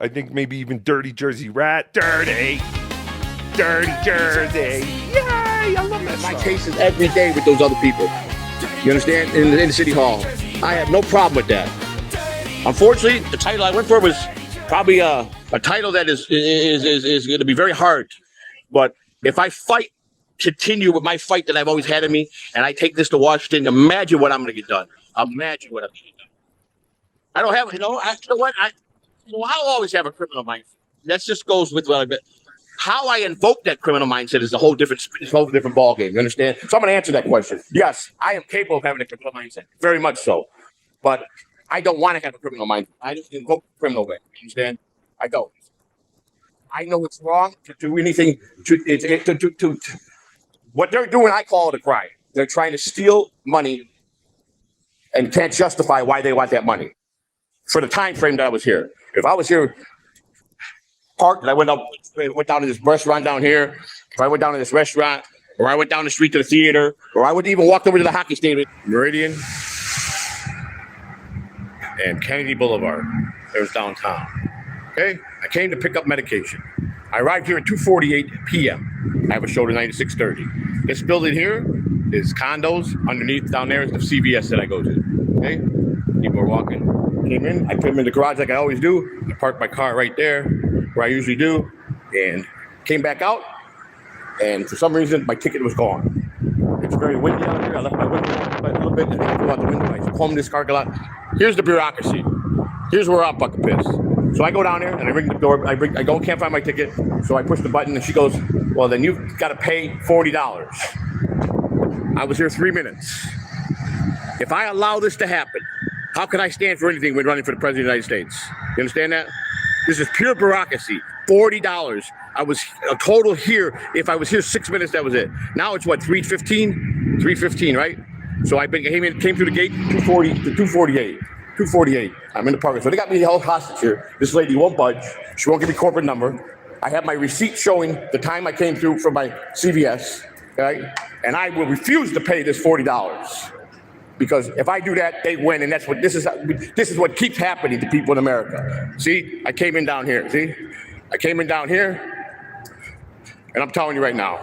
I think maybe even Dirty Jersey Rat. Dirty Jersey. Yay! I love that My song. cases every day with those other people. You understand? In the City Hall. I have no problem with that. Unfortunately, the title I went for was probably a title that is going to be very hard. But if I continue with my fight that I've always had in me, and I take this to Washington, imagine what I'm going to get done. Imagine what I'm going to get done. I don't have, you know what? I'll always have a criminal mindset. That just goes with what I've been. How I invoke that criminal mindset is a whole different ballgame. You understand? So I'm going to answer that question. Yes, I am capable of having a criminal mindset, very much so. But I don't want to have a criminal mindset. I just invoke the criminal way. You understand? I don't. I know it's wrong to do anything. What they're doing, I call it a crime. They're trying to steal money and can't justify why they want that money for the time frame that I was here. If I was here parked and I went down to this restaurant down here, if I went down to this restaurant, or I went down the street to the theater, or I would even walk over to the hockey stadium, Meridian and Kennedy Boulevard. It was downtown. Okay? I came to pick up medication. I arrived here at 2:48 p.m. I have a show tonight at 6:30. This building here is condos. Underneath down there is the CVS that I go to. Okay? People are walking. Came in. I put them in the garage like I always do. I parked my car right there where I usually do. And came back out. And for some reason, my ticket was gone. It's very windy out here. I left my window open a little bit. And I go out the window. I comb this car lot. Here's the bureaucracy. Here's where I'm fucking pissed. So I go down there and I ring the door. I go, can't find my ticket. So I push the button and she goes, well, then you've got to pay $40. I was here 3 minutes. If I allow this to happen, how can I stand for anything when running for the president of the United States? You understand that? This is pure bureaucracy. $40. I was a total here. If I was here 6 minutes, that was it. Now it's what, 3:15? 3:15, right? So I came through the gate 2:40 to 2:48. 2:48. I'm in the parking. So they got me held hostage here. This lady won't budge. She won't give me corporate number. I have my receipt showing the time I came through from my CVS, right? And I will refuse to pay this $40 because if I do that, they win, and that's what this is what keeps happening to people in America. See, I came in down here. See, I came in down here, and I'm telling you right now,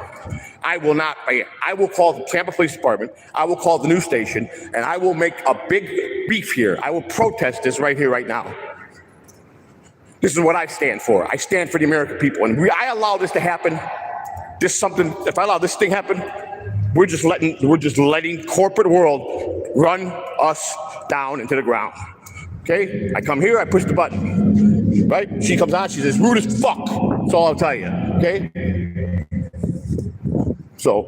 I will not pay it. I will call the Tampa Police Department. I will call the news station, and I will make a big beef here. I will protest this right here, right now. This is what I stand for. I stand for the American people, and I allow this to happen. If I allow this thing happen, we're just letting corporate world run us down into the ground. Okay? I come here, I push the button. Right? She comes on, she's as rude as fuck. That's all I'll tell you. Okay? So,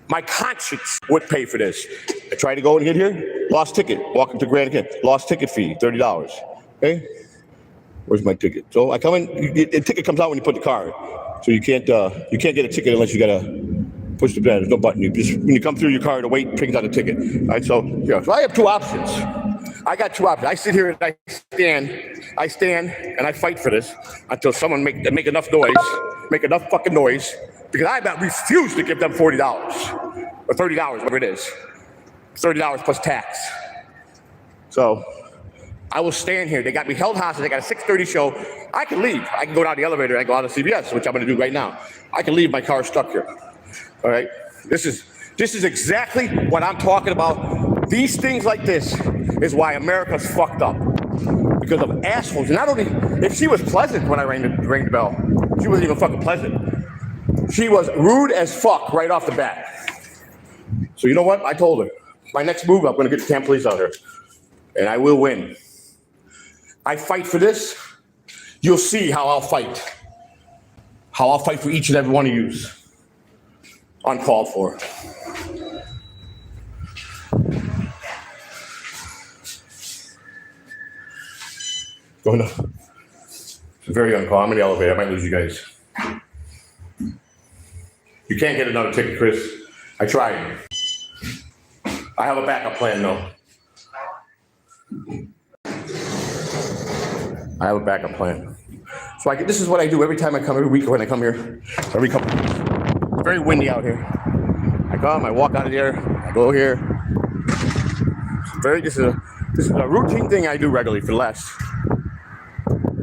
my conscience would pay for this. I tried to go and get here, lost ticket. Walking to Grand Canyon, lost ticket fee, $30. Okay? Where's my ticket? So I come in, the ticket comes out when you put the card. So you can't get a ticket unless you gotta push the button. There's no button. When you come through your car, the wait brings out a ticket. All right, so I have two options. I got two options. I sit here and I stand and I fight for this until someone make enough noise, make enough fucking noise, because I refuse to give them $40 or $30, whatever it is. $30 plus tax. So I will stand here. They got me held hostage. They got a 6:30 show. I can leave. I can go down the elevator. I can go out of CVS, which I'm going to do right now. I can leave. My car stuck here. All right. This is exactly what I'm talking about. These things like this is why America's fucked up, because of assholes. Not only if she was pleasant when I rang the bell, she wasn't even fucking pleasant. She was rude as fuck right off the bat. So you know what? I told her my next move, I'm going to get the Tampa Police out here, and I will win. I fight for this. You'll see how I'll fight. How I'll fight for each and every one of you. Uncalled for. Going up. It's very uncalled. I'm in the elevator. I might lose you guys. You can't get another ticket, Chris. I tried. I have a backup plan, though. I have a backup plan. So this is what I do every time I come, every week when I come here, every couple of weeks. It's very windy out here. I come, I walk out of there, I go here. This is a routine thing I do regularly for the last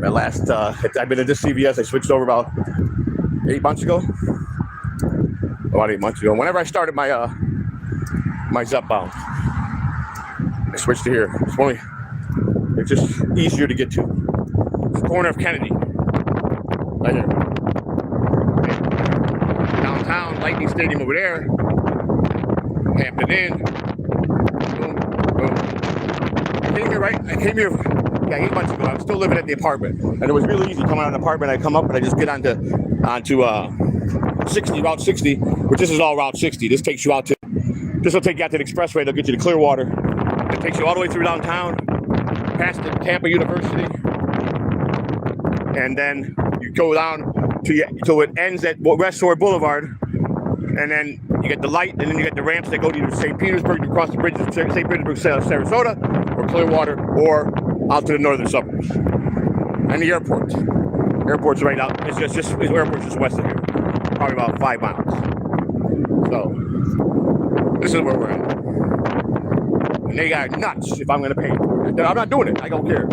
I've been at this CVS. I switched over about 8 months ago. About 8 months ago. Whenever I started my my Zepbound, I switched to here. It's just easier to get to. It's the corner of Kennedy, right here. Downtown, Lightning Stadium over there. Hampton Inn. Boom, boom. I came here 8 months ago. I was still living at the apartment, and it was really easy coming out of the apartment. I come up and I just get onto 60, Route 60, which this is all Route 60. This takes you out to. This will take you out to the expressway. It'll get you to Clearwater. It takes you all the way through downtown, past the Tampa University, and then you go down till it ends at Westshore Boulevard, and then you get the light, and then you get the ramps that go to either St. Petersburg, you cross the bridge to St. Petersburg, Sarasota, or Clearwater, or out to the northern suburbs. And the airport. Airport's right out. Airport's just west of here, probably about 5 miles. So this is where we're at. And they got nuts if I'm going to pay. I'm not doing it. I don't care.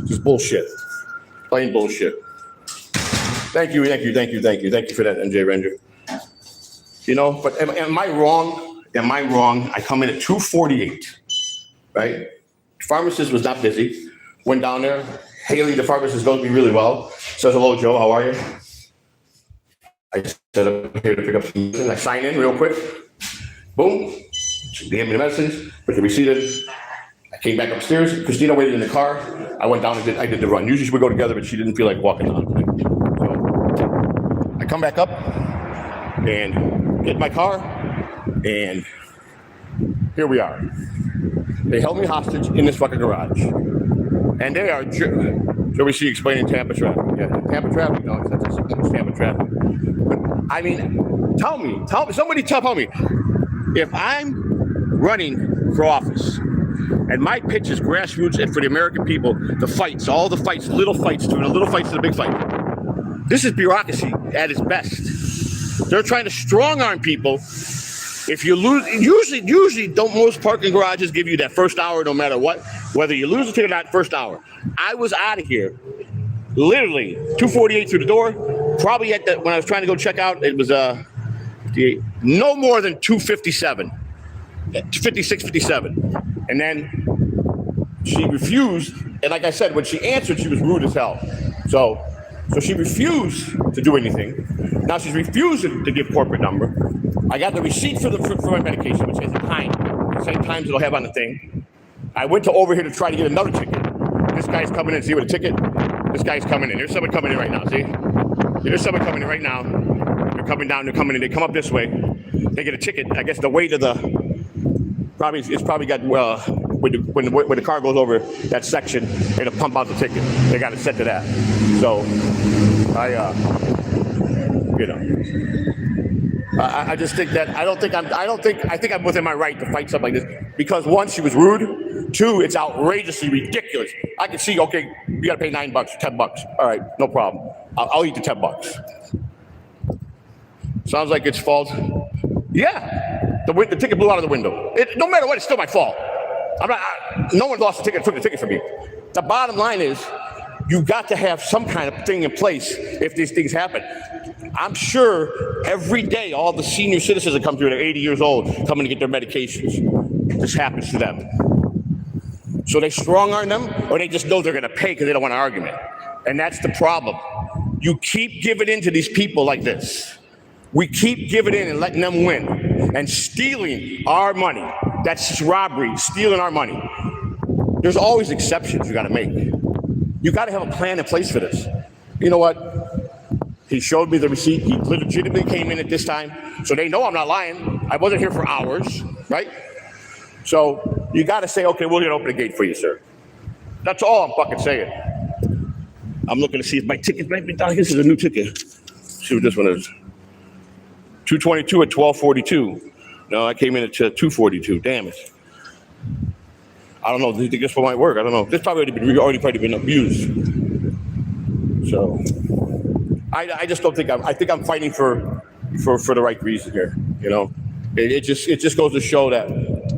Just bullshit. Plain bullshit. Thank you for that, MJ Ranger. You know, but am I wrong? I come in at 2:48, right? Pharmacist was not busy. Went down there. Haley, the pharmacist, knows me really well. Says, hello, Joe, how are you? I said, I'm here to pick up some medicine. I sign in real quick. Boom. She gave me the medicines, put the receipt in. I came back upstairs. Christina waited in the car. I went down and I did the run. Usually she would go together, but she didn't feel like walking down. So I come back up and get in my car, and here we are. They held me hostage in this fucking garage. And they are, shall we see explaining Tampa traffic? Yeah, Tampa traffic? No, it's Tampa traffic. But, I mean, tell me, somebody tell me, if I'm running for office and my pitch is grassroots and for the American people, the fights, all the fights, little fights to the little fights to the big fight. This is bureaucracy at its best. They're trying to strong arm people. If you lose, usually don't most parking garages give you that first hour no matter what, whether you lose the ticket or not, first hour. I was out of here, literally 2:48 through the door. Probably when I was trying to go check out, it was no more than 2:57, 56, 57. And then she refused, and like I said, when she answered, she was rude as hell. So she refused to do anything. Now she's refusing to give corporate number. I got the receipt for my medication, which has the same times it'll have on the thing. I went over here to try to get another ticket. This guy's coming in, see with a ticket? This guy's coming in. There's someone coming in right now, see? There's someone coming in right now. They're coming down, they're coming in. They come up this way. They get a ticket. I guess the way to the, it's probably got, when the car goes over that section, it'll pump out the ticket. They got it set to that. So, I just think that I think I'm within my right to fight something like this because one, she was rude. Two, it's outrageously ridiculous. I can see, okay, you got to pay $9, $10. All right, no problem. I'll eat the $10. Sounds like it's fault. Yeah, the ticket blew out of the window. No matter what, it's still my fault. No one lost the ticket, took the ticket from me. The bottom line is, you got to have some kind of thing in place if these things happen. I'm sure every day all the senior citizens that come through, they're 80 years old, coming to get their medications. This happens to them. So they strong arm them, or they just know they're going to pay because they don't want an argument. And that's the problem. You keep giving in to these people like this. We keep giving in and letting them win and stealing our money. That's just robbery, stealing our money. There's always exceptions you got to make. You got to have a plan in place for this. You know what? He showed me the receipt. He legitimately came in at this time. So they know I'm not lying. I wasn't here for hours, right? So you got to say, okay, we're going to open the gate for you, sir. That's all I'm fucking saying. I'm looking to see if my ticket might be down. This is a new ticket. See what this one is. 222 at 12:42. No, I came in at 2:42. Damn it. I don't know. Do you think this one might work? I don't know. This probably already been abused. So I just don't think I think I'm fighting for the right reason here, you know. It just goes to show that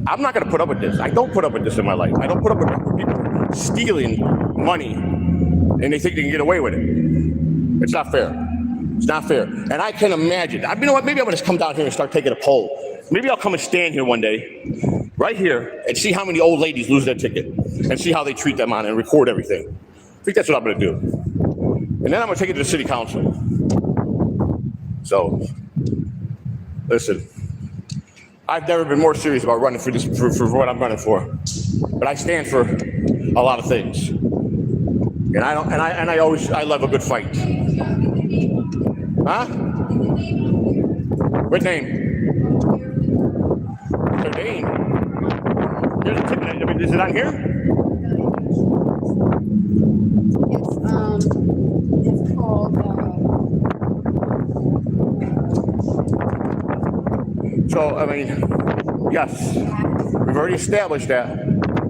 I'm not going to put up with this. I don't put up with this in my life. I don't put up with people stealing money and they think they can get away with it. It's not fair. It's not fair. And I can imagine. You know what? Maybe I'm going to come down here and start taking a poll. Maybe I'll come and stand here one day, right here, and see how many old ladies lose their ticket and see how they treat them on it and record everything. I think that's what I'm going to do. And then I'm going to take it to the city council. So, listen, I've never been more serious about running for this for what I'm running for. But I stand for a lot of things. And I love a good fight. Huh? What name? Her name. There's a ticket. I mean, is it on here? It's called. So, I mean, yes, we've already established that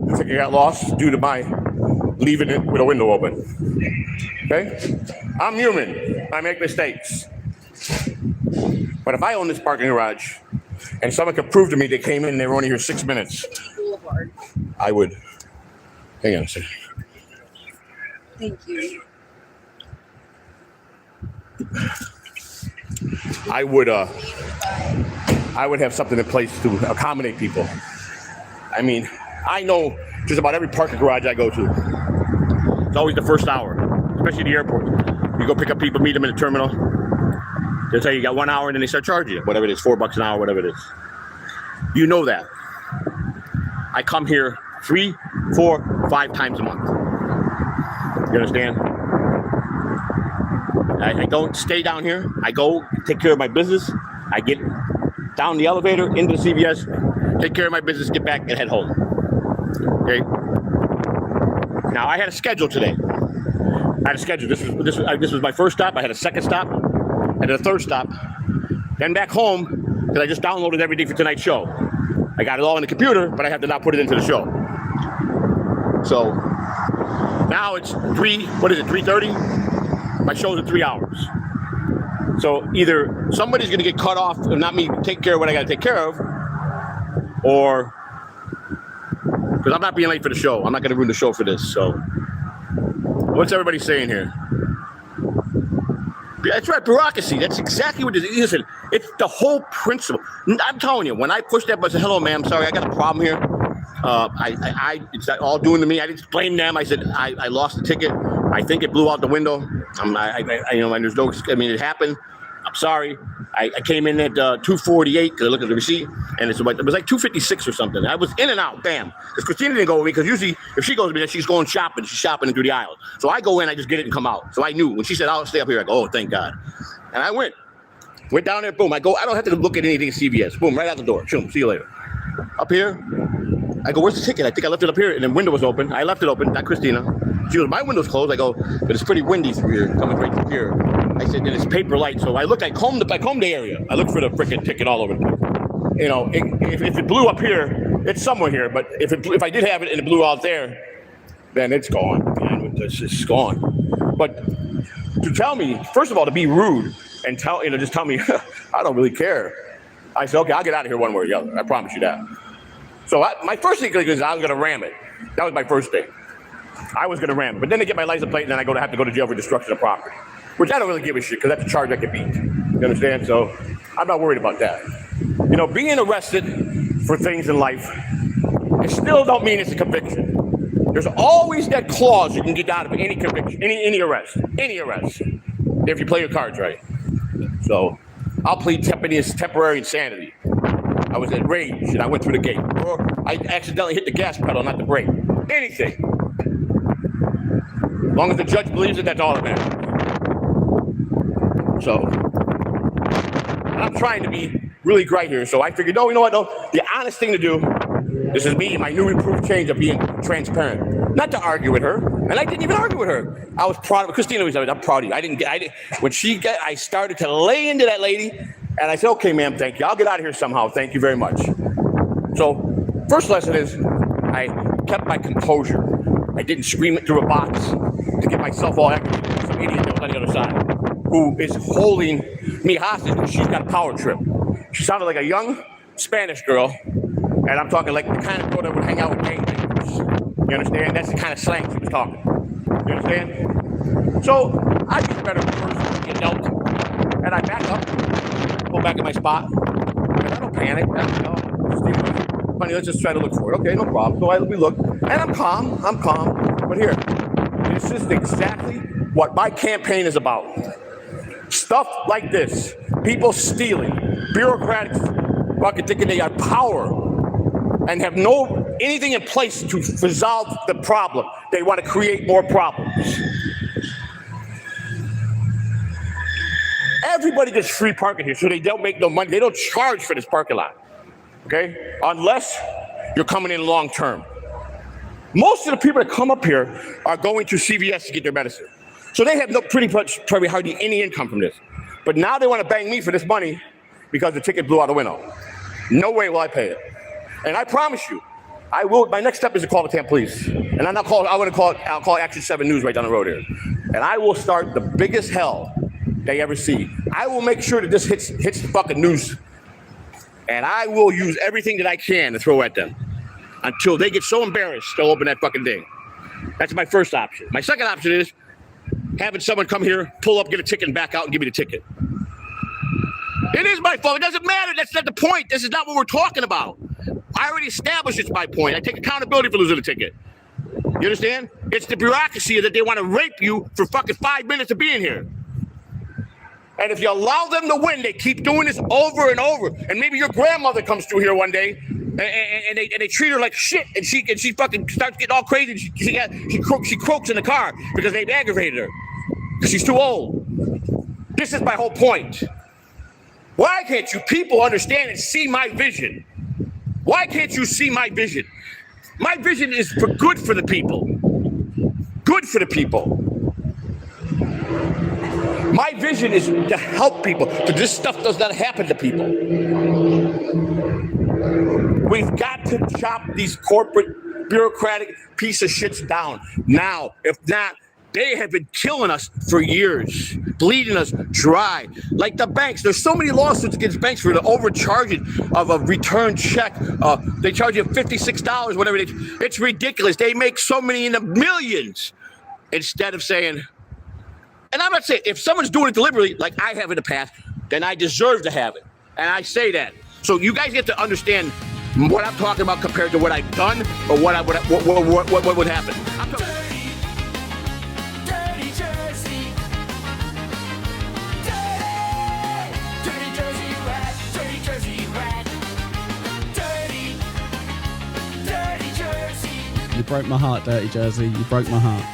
the ticket got lost due to my leaving it with a window open. Okay? I'm human. I make mistakes. But if I own this parking garage and someone could prove to me they came in and they were only here 6 minutes, Boulevard. I would. Hang on a second. Thank you. I would have something in place to accommodate people. I mean, I know just about every parking garage I go to. It's always the first hour, especially the airport. You go pick up people, meet them in the terminal. They'll tell you got 1 hour and then they start charging you, whatever it is, $4 an hour, whatever it is. You know that. I come here 3, 4, 5 times a month. You understand? I don't stay down here. I go take care of my business. I get down the elevator into the CVS, take care of my business, get back and head home. Okay. Now I had a schedule today. I had a schedule. This was my first stop. I had a second stop, and a third stop. Then back home because I just downloaded everything for tonight's show. I got it all in the computer, but I have to now put it into the show. So now it's 3:30? My show's in 3 hours. So either somebody's going to get cut off and not me take care of what I got to take care of, or because I'm not being late for the show. I'm not going to ruin the show for this. So what's everybody saying here? That's right, bureaucracy. That's exactly what it is. Listen, it's the whole principle. I'm telling you, when I pushed that button, I said, "Hello, ma'am. Sorry, I got a problem here. It's not all doing to me. I didn't blame them. I said I lost the ticket. I think it blew out the window. And there's no. I mean, it happened. I'm sorry. I came in at 2:48 because I looked at the receipt, and it was like 2:56 or something. I was in and out, bam. Because Christina didn't go with me, because usually if she goes with me, then she's going shopping. She's shopping through the aisles. So I go in, I just get it and come out. So I knew when she said, "I'll stay up here," I go, "Oh, thank God." And I went down there, boom. I go, I don't have to look at anything at CVS. Boom, right out the door. Shoom, see you later. Up here, I go, "Where's the ticket?" I think I left it up here, and the window was open. I left it open, not Christina. She goes, "My window's closed." I go, "But it's pretty windy through here, coming right through here." I said, "And it's paper light." So I looked, I combed the area. I looked for the frickin' ticket all over the place. You know, if it blew up here, it's somewhere here. But if I did have it and it blew out there, then it's gone. It's gone. But to tell me, first of all, to be rude and just tell me, I don't really care. I said, okay, I'll get out of here one way or the other. I promise you that. So my first thing is I was going to ram it. That was my first thing. I was going to ram it. But then they get my license plate, and then I have to go to jail for destruction of property, which I don't really give a shit, because that's a charge I can beat. You understand? So I'm not worried about that. You know, being arrested for things in life, it still don't mean it's a conviction. There's always that clause you can get out of any conviction, any arrest, if you play your cards right. So I'll plead temporary insanity. I was at rage and I went through the gate, or I accidentally hit the gas pedal, not the brake. Anything. As long as the judge believes it, that's all that matters. So I'm trying to be really great here. So I figured, no, you know what? No, the honest thing to do. This is me, my new improved change of being transparent. Not to argue with her, and I didn't even argue with her. I was proud of Christina. I'm proud of you. I didn't. I started to lay into that lady, and I said, okay, ma'am, thank you. I'll get out of here somehow. Thank you very much. So, first lesson is I kept my composure. I didn't scream it through a box to get myself all activated. Some idiot that was on the other side who is holding me hostage because she's got a power trip. She sounded like a young Spanish girl, and I'm talking like the kind of girl that would hang out with gang members. You understand? That's the kind of slang she was talking. You understand? So I get better first, get dealt, and I back up, go back in my spot, and I don't panic. I don't know. Funny, let's just try to look for it. Okay, no problem. So we look, and I'm calm. But here, this is exactly what my campaign is about. Stuff like this, people stealing, bureaucrats fucking thinking they got power and have anything in place to resolve the problem. They want to create more problems. Everybody gets free parking here, so they don't make no money. They don't charge for this parking lot, okay? Unless you're coming in long term. Most of the people that come up here are going to CVS to get their medicine. So they have probably hardly any income from this. But now they want to bang me for this money because the ticket blew out the window. No way will I pay it. And I promise you, I will. My next step is to call the Tampa police. And I'll call Action 7 News right down the road here. And I will start the biggest hell they ever see. I will make sure that this hits the fucking news. And I will use everything that I can to throw at them until they get so embarrassed they'll open that fucking thing. That's my first option. My second option is having someone come here, pull up, get a ticket, and back out and give me the ticket. It is my fault. It doesn't matter. That's not the point. This is not what we're talking about. I already established it's my point. I take accountability for losing the ticket. You understand? It's the bureaucracy that they want to rape you for fucking 5 minutes of being here. And if you allow them to win, they keep doing this over and over. And maybe your grandmother comes through here one day and they treat her like shit, and she fucking starts getting all crazy. She croaks in the car because they've aggravated her because she's too old. This is my whole point. Why can't you people understand and see my vision? Why can't you see my vision? My vision is for good for the people. Good for the people. My vision is to help people, because this stuff does not happen to people. We've got to chop these corporate, bureaucratic piece of shits down now. If not, they have been killing us for years, bleeding us dry. Like the banks, there's so many lawsuits against banks for the overcharging of a return check. They charge you $56, whatever it is. It's ridiculous. They make so many in the millions instead of saying, and I'm not saying, if someone's doing it deliberately, like I have in the past, then I deserve to have it. And I say that. So you guys get to understand what I'm talking about compared to what I've done or what would happen. I'm talking Dirty Jersey. Dirty Jersey rat. Dirty Jersey rat. Dirty Jersey. You broke my heart, Dirty Jersey. You broke my heart.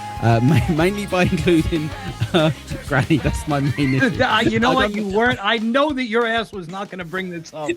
Mainly by including Granny. That's my main issue. You know what? You weren't. I know that your ass was not going to bring this up.